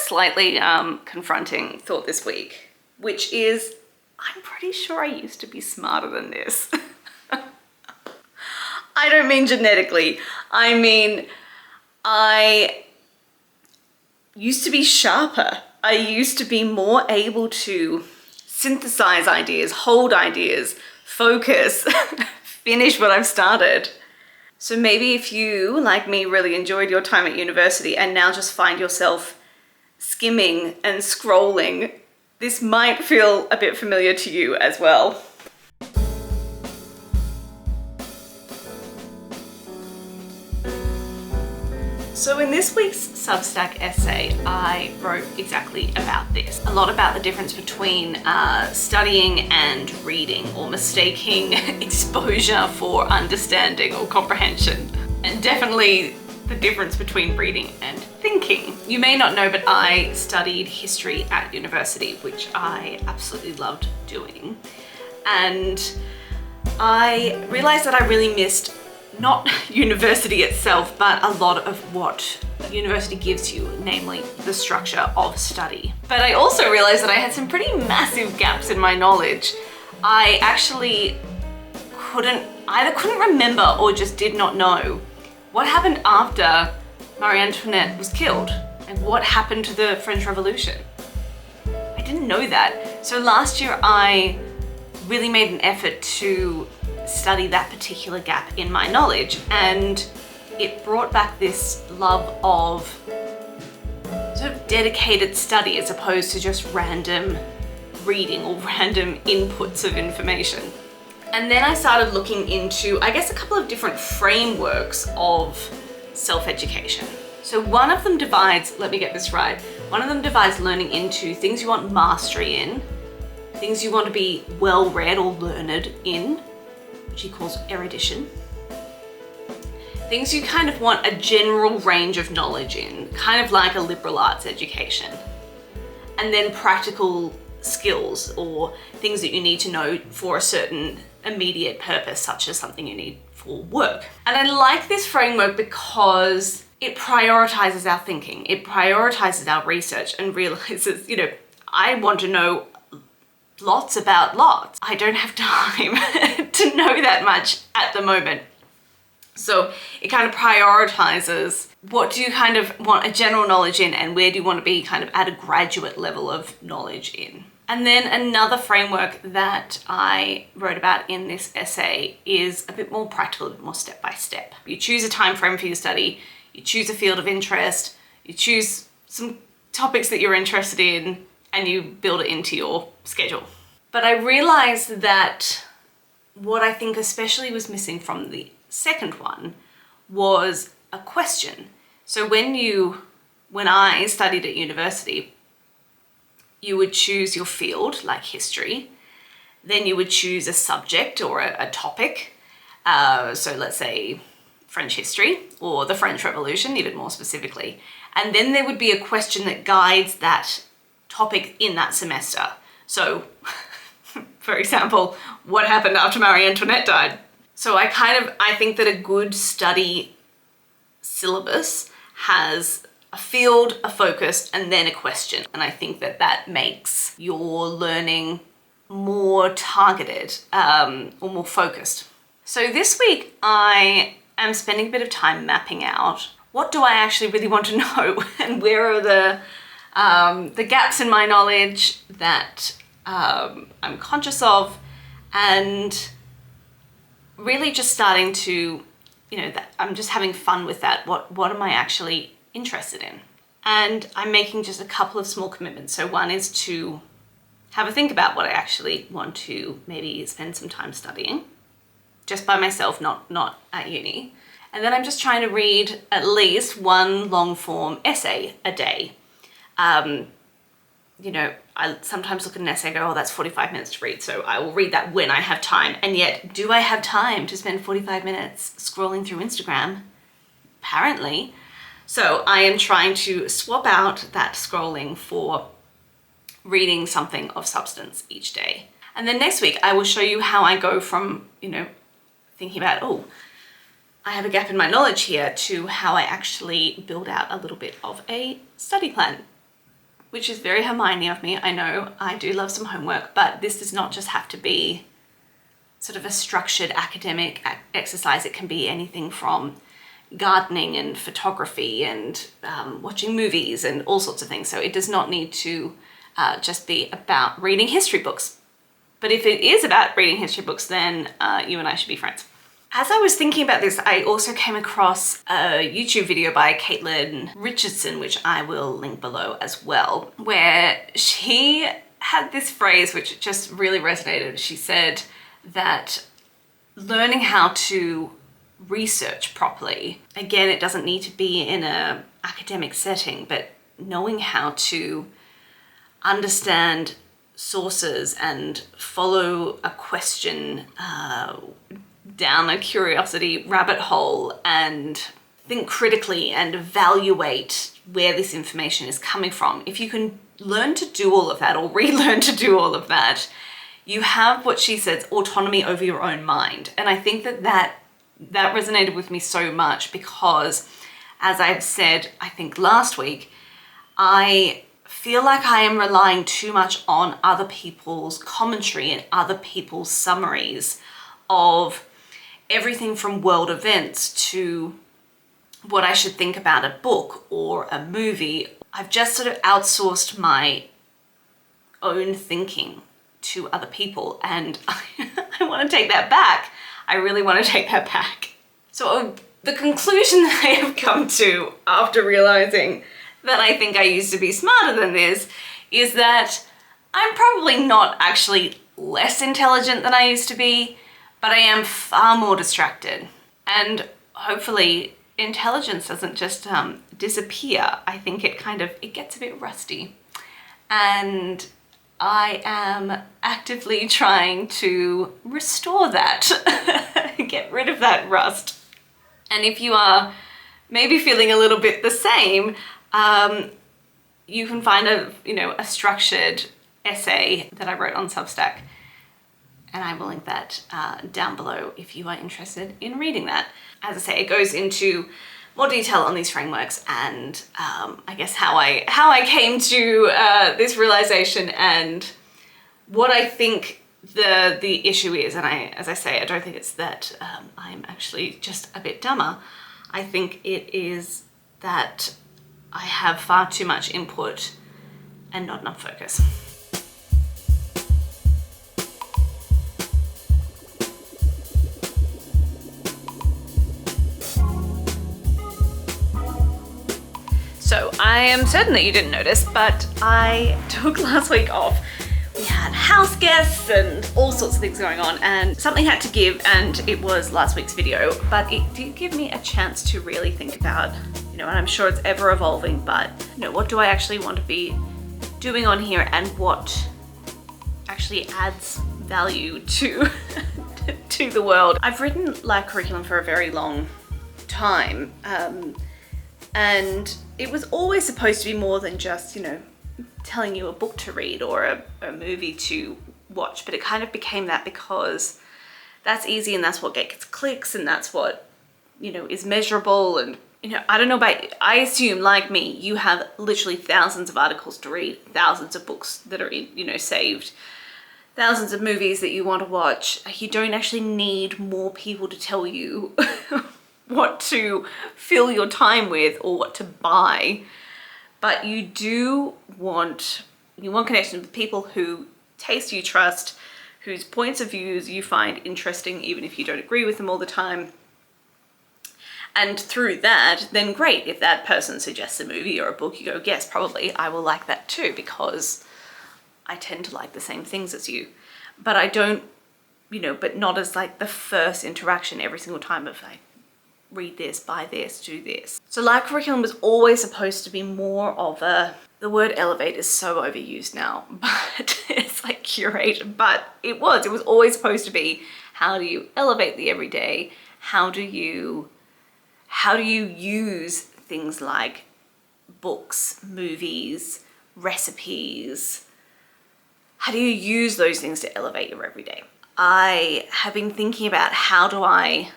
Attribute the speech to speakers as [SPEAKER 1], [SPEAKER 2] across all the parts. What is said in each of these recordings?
[SPEAKER 1] slightly confronting thought this week, which is, I'm pretty sure I used to be smarter than this. I don't mean genetically. I mean, I used to be sharper. I used to be more able to synthesize ideas, hold ideas, focus, finish what I've started. So maybe if you, like me, really enjoyed your time at university and now just find yourself skimming and scrolling, this might feel a bit familiar to you as well. So in this week's Substack essay, I wrote exactly about this. A lot about the difference between studying and reading, or mistaking exposure for understanding or comprehension. And definitely the difference between reading and thinking. You may not know, but I studied history at university, which I absolutely loved doing. And I realized that I really missed not university itself, but a lot of what university gives you, namely the structure of study. But I also realized that I had some pretty massive gaps in my knowledge. I actually either couldn't remember or just did not know what happened after Marie Antoinette was killed and what happened to the French Revolution. I didn't know that. So last year I really made an effort to study that particular gap in my knowledge, and it brought back this love of sort of dedicated study as opposed to just random reading or random inputs of information. And then I started looking into, I guess, a couple of different frameworks of self-education. So one of them divides, let me get this right, one of them divides learning into things you want mastery in, things you want to be well read or learned in, which he calls erudition. Things you kind of want a general range of knowledge in, kind of like a liberal arts education. And then practical skills, or things that you need to know for a certain immediate purpose, such as something you need for work. And I like this framework because it prioritizes our thinking, it prioritizes our research, and realizes, I want to know lots about lots. I don't have time to know that much at the moment. So it kind of prioritizes what do you kind of want a general knowledge in, and where do you want to be kind of at a graduate level of knowledge in. And then another framework that I wrote about in this essay is a bit more practical, a bit more step by step. You choose a time frame for your study, you choose a field of interest, you choose some topics that you're interested in, and you build it into your schedule. But I realized that what I think especially was missing from the second one was a question. So when I studied at university, you would choose your field, like history, then you would choose a subject or a topic. So let's say French history or the French Revolution, even more specifically. And then there would be a question that guides that topic in that semester. So, for example, what happened after Marie Antoinette died? So I think that a good study syllabus has a field, a focus, and then a question. And I think that that makes your learning more targeted or more focused. So this week I am spending a bit of time mapping out what do I actually really want to know, and where are the gaps in my knowledge that I'm conscious of, and really just starting to, that I'm just having fun with that. What am I actually interested in? And I'm making just a couple of small commitments. So one is to have a think about what I actually want to maybe spend some time studying, just by myself, not at uni. And then I'm just trying to read at least one long form essay a day. I sometimes look at an essay and go, oh, that's 45 minutes to read. So I will read that when I have time. And yet, do I have time to spend 45 minutes scrolling through Instagram? Apparently. So I am trying to swap out that scrolling for reading something of substance each day. And then next week, I will show you how I go from, thinking about, oh, I have a gap in my knowledge here, to how I actually build out a little bit of a study plan. which is very Hermione of me. I know I do love some homework, but this does not just have to be sort of a structured academic exercise. It can be anything from gardening and photography and watching movies and all sorts of things. So it does not need to just be about reading history books. But if it is about reading history books, then you and I should be friends. As I was thinking about this, I also came across a YouTube video by Caitlin Richardson, which I will link below as well, where she had this phrase which just really resonated. She said that learning how to research properly, again, it doesn't need to be in an academic setting, but knowing how to understand sources and follow a question down a curiosity rabbit hole and think critically and evaluate where this information is coming from. If you can learn to do all of that or relearn to do all of that, you have what she says, autonomy over your own mind. And I think that resonated with me so much because, as I've said, I think last week, I feel like I am relying too much on other people's commentary and other people's summaries of everything from world events to what I should think about a book or a movie. I've just sort of outsourced my own thinking to other people, and I want to take that back. I really want to take that back. So the conclusion that I have come to after realizing that I think I used to be smarter than this is that I'm probably not actually less intelligent than I used to be, but I am far more distracted. And hopefully intelligence doesn't just disappear. I think it gets a bit rusty. And I am actively trying to restore that, get rid of that rust. And if you are maybe feeling a little bit the same, you can find a structured essay that I wrote on Substack, and I will link that down below if you are interested in reading that. As I say, it goes into more detail on these frameworks and I guess how I came to this realization and what I think the issue is. And as I say, I don't think it's that I'm actually just a bit dumber. I think it is that I have far too much input and not enough focus. So I am certain that you didn't notice, but I took last week off. We had house guests and all sorts of things going on, and something had to give, and it was last week's video, but it did give me a chance to really think about, and I'm sure it's ever evolving, but what do I actually want to be doing on here and what actually adds value to to the world. I've written life curriculum for a very long time, and it was always supposed to be more than just, telling you a book to read or a movie to watch, but it kind of became that because that's easy and that's what gets clicks and that's what, is measurable. And, I don't know about, I assume like me, you have literally thousands of articles to read, thousands of books that are, saved, thousands of movies that you want to watch. You don't actually need more people to tell you what to fill your time with or what to buy, but you want connection with people who taste you trust, whose points of views you find interesting even if you don't agree with them all the time. And through that, then great, if that person suggests a movie or a book, you go, yes, probably I will like that too, because I tend to like the same things as you. But I don't, but not as like the first interaction every single time of like, read this, buy this, do this. So life curriculum was always supposed to be more of the word elevate is so overused now, but it's like curate, but it was always supposed to be, how do you elevate the everyday? How do you use things like books, movies, recipes? How do you use those things to elevate your everyday? I have been thinking about how do I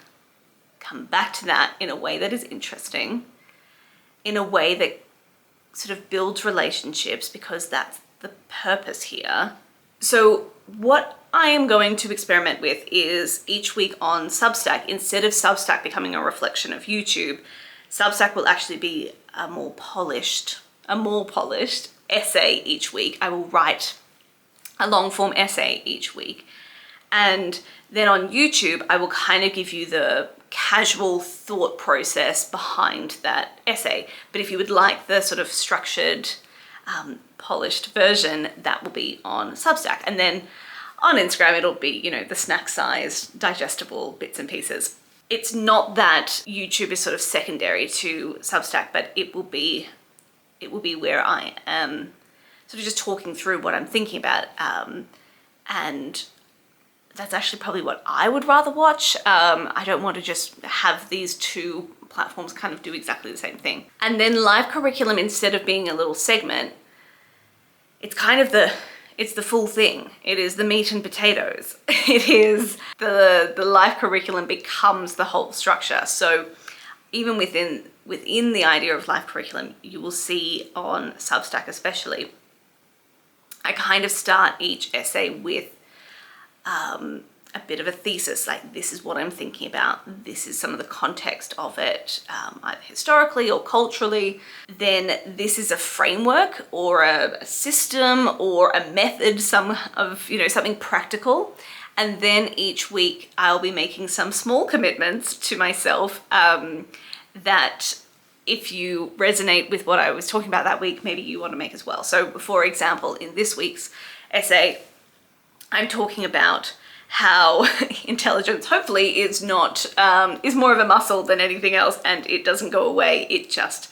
[SPEAKER 1] come back to that in a way that is interesting, in a way that sort of builds relationships because that's the purpose here. So what I am going to experiment with is each week on Substack, instead of Substack becoming a reflection of YouTube, Substack will actually be a more polished essay each week. I will write a long form essay each week. And then on YouTube, I will kind of give you the casual thought process behind that essay. But if you would like the sort of structured, polished version, that will be on Substack. And then on Instagram, it'll be, you know, the snack-sized, digestible bits and pieces. It's not that YouTube is sort of secondary to Substack, but it will be where I am sort of just talking through what I'm thinking about. And that's actually probably what I would rather watch. I don't want to just have these two platforms kind of do exactly the same thing. And then live curriculum, instead of being a little segment, it's kind of it's the full thing. It is the meat and potatoes. It is the life curriculum becomes the whole structure. So even within the idea of life curriculum, you will see on Substack especially, I kind of start each essay with a bit of a thesis, like this is what I'm thinking about, this is some of the context of it, either historically or culturally. Then this is a framework or a system or a method, something practical. And then each week I'll be making some small commitments to myself that if you resonate with what I was talking about that week, maybe you want to make as well. So for example, in this week's essay, I'm talking about how intelligence hopefully is more of a muscle than anything else, and it doesn't go away. It just,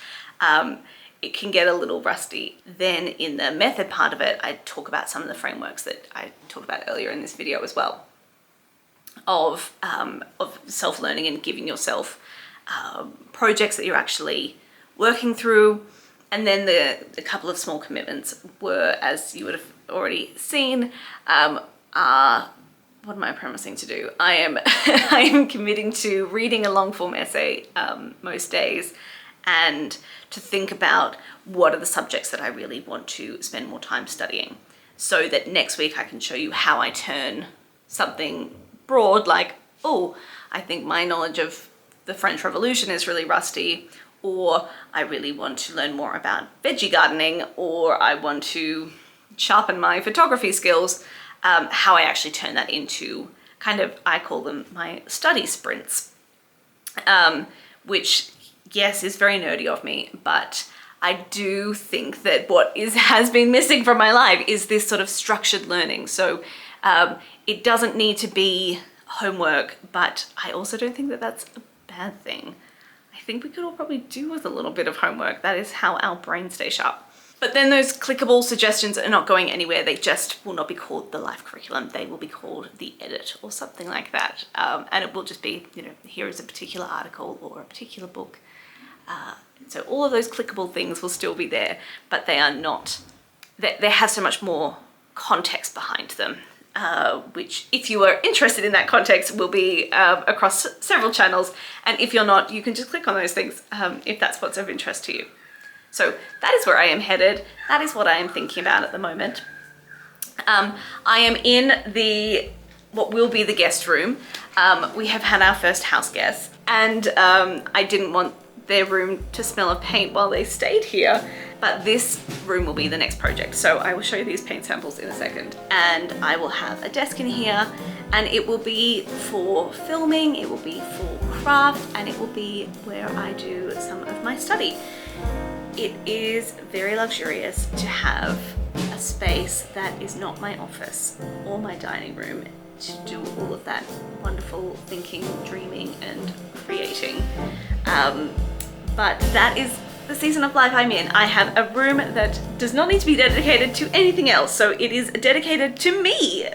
[SPEAKER 1] it can get a little rusty. Then in the method part of it, I talk about some of the frameworks that I talked about earlier in this video as well, of self-learning and giving yourself projects that you're actually working through. And then the couple of small commitments were, as you would have already seen, what am I promising to do? I am committing to reading a long form essay most days, and to think about what are the subjects that I really want to spend more time studying, so that next week I can show you how I turn something broad like, oh, I think my knowledge of the French Revolution is really rusty, or I really want to learn more about veggie gardening, or I want to sharpen my photography skills, how I actually turn that into kind of, I call them my study sprints, which, yes, is very nerdy of me, but I do think that what has been missing from my life is this sort of structured learning. So it doesn't need to be homework, but I also don't think that that's a bad thing. I think we could all probably do with a little bit of homework. That is how our brains stay sharp. But then those clickable suggestions are not going anywhere. They just will not be called the life curriculum. They will be called the edit or something like that. And it will just be, you know, here is a particular article or a particular book. So all of those clickable things will still be there, but they are not, they have so much more context behind them, which, if you are interested in that context, will be across several channels. And if you're not, you can just click on those things if that's what's of interest to you. So that is where I am headed. That is what I am thinking about at the moment. I am in what will be the guest room. We have had our first house guest, and I didn't want their room to smell of paint while they stayed here, but this room will be the next project. So I will show you these paint samples in a second, and I will have a desk in here, and it will be for filming, it will be for craft, and it will be where I do some of my study. It is very luxurious to have a space that is not my office or my dining room to do all of that wonderful thinking, dreaming, and creating. But that is the season of life I'm in. I have a room that does not need to be dedicated to anything else, so it is dedicated to me.